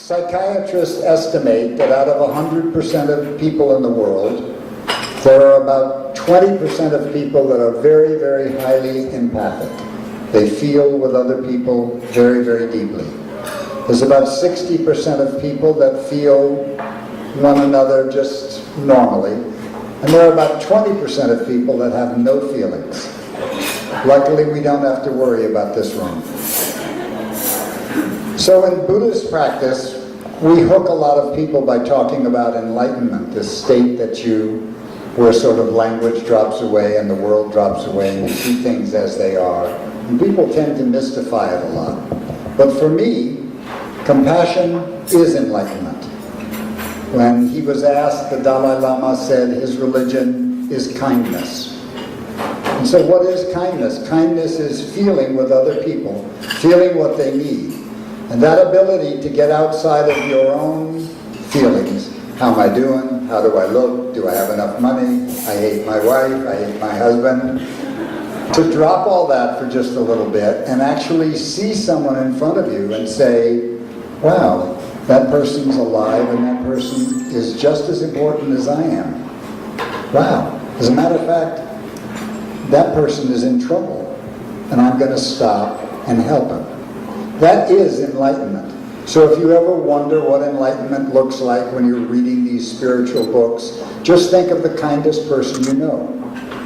Psychiatrists estimate that out of 100% of people in the world, there are about 20% of people that are very, very highly empathic. They feel with other people very, very deeply. There's about 60% of people that feel one another just normally. And there are about 20% of people that have no feelings. Luckily, we don't have to worry about this one. So in Buddhist practice, we hook a lot of people by talking about enlightenment, this state where sort of language drops away and the world drops away and you see things as they are. And people tend to mystify it a lot. But for me, compassion is enlightenment. When he was asked, the Dalai Lama said his religion is kindness. And so what is kindness? Kindness is feeling with other people, feeling what they need. And that ability to get outside of your own feelings. How am I doing? How do I look? Do I have enough money? I hate my wife. I hate my husband. To drop all that for just a little bit and actually see someone in front of you and say, wow, that person's alive and that person is just as important as I am. Wow. As a matter of fact, that person is in trouble and I'm going to stop and help him. That is enlightenment. So if you ever wonder what enlightenment looks like when you're reading these spiritual books, just think of the kindest person you know.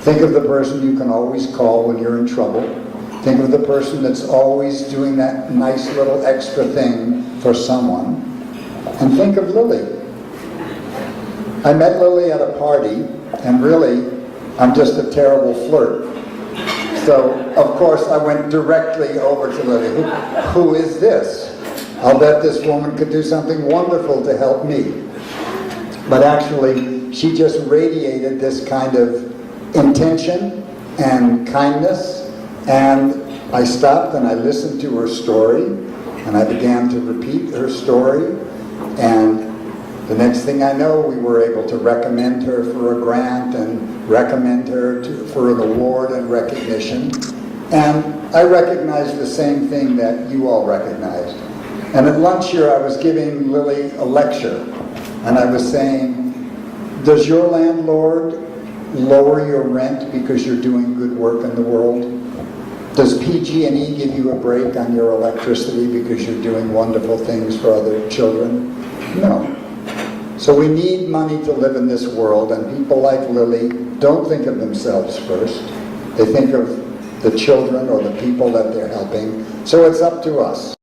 Think of the person you can always call when you're in trouble. Think of the person that's always doing that nice little extra thing for someone. And think of Lily. I met Lily at a party, and really, I'm just a terrible flirt. So, of course, I went directly over to Lily. Who is this? I'll bet this woman could do something wonderful to help me. But actually, she just radiated this kind of intention and kindness. And I stopped and I listened to her story. And I began to repeat her story. And the next thing I know, we were able to recommend her for a grant and recommend her for an award and recognition. And I recognized the same thing that you all recognized. And at lunch here, I was giving Lily a lecture. And I was saying, does your landlord lower your rent because you're doing good work in the world? Does PG&E give you a break on your electricity because you're doing wonderful things for other children? No. So we need money to live in this world, and people like Lily don't think of themselves first. They think of the children or the people that they're helping. So it's up to us.